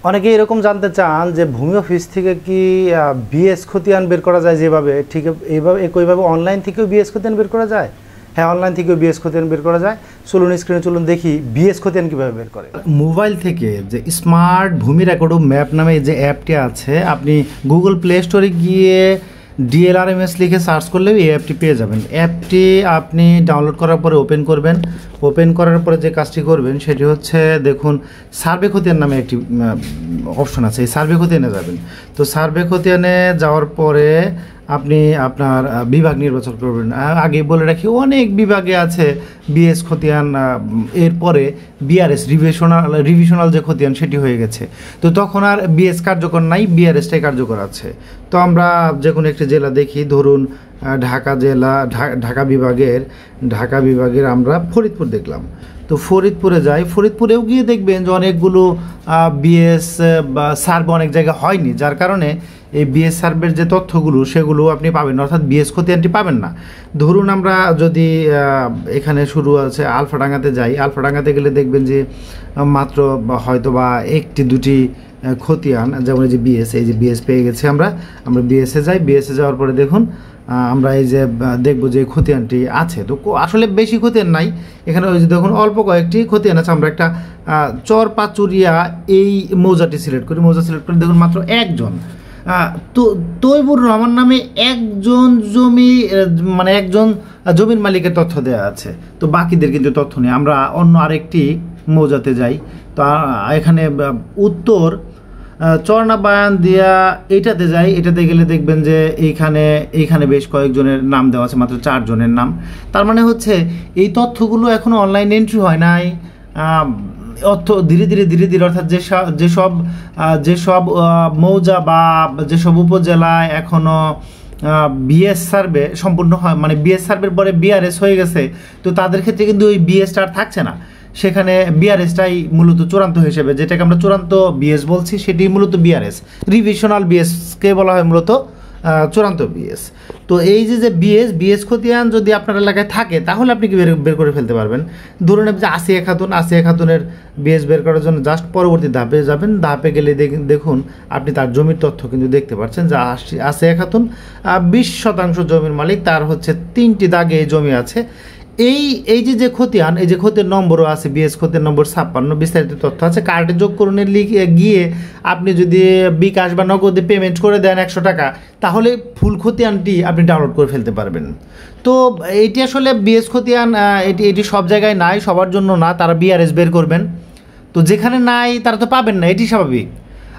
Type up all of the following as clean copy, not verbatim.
অনেকে এরকম জানতে চান যে ভূমি অফিস থেকে কি বিএস খতিয়ান বের করা যায় যেভাবে, ঠিক এইভাবে একইভাবে অনলাইন থেকেও বিএস খতিয়ান বের করা যায়? হ্যাঁ, অনলাইন থেকেও বিএস খতিয়ান বের করা যায়। চলুন স্ক্রিনে চলুন দেখি বিএস খতিয়ান কীভাবে বের করে। মোবাইল থেকে যে স্মার্ট ভূমি রেকর্ড ম্যাপ নামে যে অ্যাপটি আছে, আপনি গুগল প্লে স্টোরে গিয়ে DLRMS লিখে সার্চ করলে এই অ্যাপটি পেয়ে যাবেন। অ্যাপটি আপনি ডাউনলোড করার পরে ওপেন করবেন। ওপেন করার পরে যে কাজটি করবেন সেটি হচ্ছে, দেখুন সার্ভে খতিয়ান নামে একটি অপশন আছে, এই সার্ভে খতিয়ানে যাবেন। তো সার্ভে খতিয়ানে যাওয়ার পরে আপনি আপনার বিভাগ নির্বাচন করবেন। আগে বলে রাখি, অনেক বিভাগে আছে বিএস খতিয়ান, এরপরে বিআরএস রিভিশনাল যে খতিয়ান সেটি হয়ে গেছে। তো তখন আর বিএস কার্যকর নাই, বিআরএসটাই কার্যকর আছে। তো আমরা যে কোনো একটি জেলা দেখি, ধরুন ঢাকা জেলা, ঢাকা বিভাগের আমরা ফরিদপুর দেখলাম। তো ফরিদপুরে যাই, ফরিদপুরেও গিয়ে দেখবেন যে অনেকগুলো বিএস বা সার্ভে অনেক জায়গায় হয়নি, যার কারণে এই বিএস সার্ভের যে তথ্যগুলো সেগুলো আপনি পাবেন, অর্থাৎ বিএস খতিয়ানটি পাবেন না। ধরুন আমরা যদি এখানে শুরু আছে আলফাডাঙ্গাতে যাই, আলফাডাঙ্গাতে গেলে দেখবেন যে মাত্র হয়তো বা একটি দুটি খতিয়ান, যেমন এই যে বিএস পেয়ে গেছি আমরা বিএসে যাই। বিএসে যাওয়ার পরে দেখুন আমরা এই যে দেখব যে খতিয়ানটি আছে। তো আসলে বেশি খতিয়ান নাই এখানে, ওই যে দেখুন অল্প কয়েকটি খতিয়ান আছে। আমরা একটা চরপাচুরিয়া এই মৌজাটি সিলেক্ট করি, দেখুন মাত্র একজন তৈবুর রহমান নামে একজন জমির মালিকের তথ্য দেওয়া আছে। তো বাকিদের কিন্তু তথ্য নেই। আমরা অন্য আরেকটি মৌজাতে যাই, তো এখানে উত্তর চরনা বায়ান দিয়া এইটাতে যাই। এটাতে গেলে দেখবেন যে এইখানে বেশ কয়েকজনের নাম দেওয়া আছে, মাত্র 4 জনের নাম। তার মানে হচ্ছে এই তথ্যগুলো এখনও অনলাইন এন্ট্রি হয় নাই। ধীরে ধীরে অর্থাৎ যেসব মৌজা বা যেসব উপজেলায় এখনও বিএস সার্ভে সম্পূর্ণ হয়, মানে বিএস সার্ভের পরে বিআরএস হয়ে গেছে, তো তাদের ক্ষেত্রে কিন্তু ওই বিএসটা আর থাকছে না। সেখানে বিআরএসটাই মূলত চূড়ান্ত হিসেবে, যেটাকে আমরা চূড়ান্ত বিএস বলছি, সেটি মূলত বিআরএস। রিভিশনাল বিএসকে বলা হয় মূলত চূড়ান্ত বিএস। তো এই যে বিএস খতিয়ান যদি আপনার এলাকায় থাকে, তাহলে আপনি কি বের করে ফেলতে পারবেন। ধরুন আপনি আসিয়া খাতুনের বিএস বের করার জন্য জাস্ট পরবর্তী ধাপে যাবেন। ধাপে গেলে দেখুন আপনি তার জমির তথ্য কিন্তু দেখতে পাচ্ছেন যে আসিয়া খাতুন 20% জমির মালিক, তার হচ্ছে 3টি দাগে এই জমি আছে। এই যে খতিয়ান, এই যে খতিয়ান নম্বরও আছে, বিএস খতিয়ান নম্বর 56, বিস্তারিত তথ্য আছে। কার্ডে যোগ করুন গিয়ে আপনি যদি বিকাশ বা নগদে পেমেন্ট করে দেন 100 টাকা, তাহলে ফুল খতিয়ানটি আপনি ডাউনলোড করে ফেলতে পারবেন। তো এটি আসলে বিএস খতিয়ান, এটি সব জায়গায় নাই, সবার জন্য না। তারা বিআরএস বের করবেন, তো যেখানে নাই তারা তো পাবেন না, এটি স্বাভাবিক।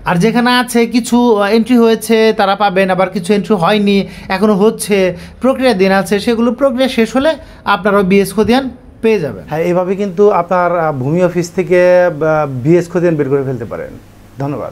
আর যেখানে আছে কিছু এন্ট্রি হয়েছে তারা পাবেন, আবার কিছু এন্ট্রি হয়নি, এখনও হচ্ছে, প্রক্রিয়া দিন আছে, সেগুলো প্রক্রিয়া শেষ হলে আপনারাও বিএস খতিয়ান পেয়ে যাবেন। হ্যাঁ, এভাবে কিন্তু আপনার ভূমি অফিস থেকে বিএস খতিয়ান বের করে ফেলতে পারেন। ধন্যবাদ।